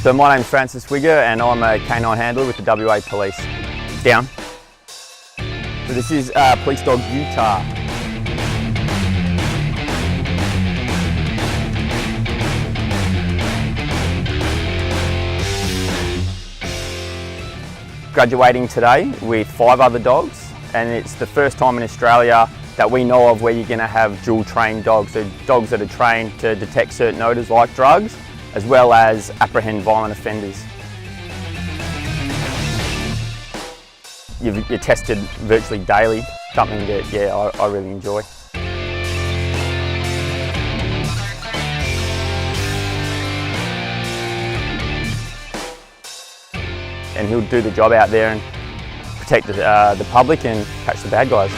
So my name's Francis Wigger and I'm a canine handler with the WA Police. Down. So this is police dog Utah. Graduating today with 5 other dogs, and it's the first time in Australia that we know of where you're going to have dual trained dogs, so dogs that are trained to detect certain odours like drugs, as well as apprehend violent offenders. You're tested virtually daily, something that I really enjoy. And he'll do the job out there and protect the public and catch the bad guys.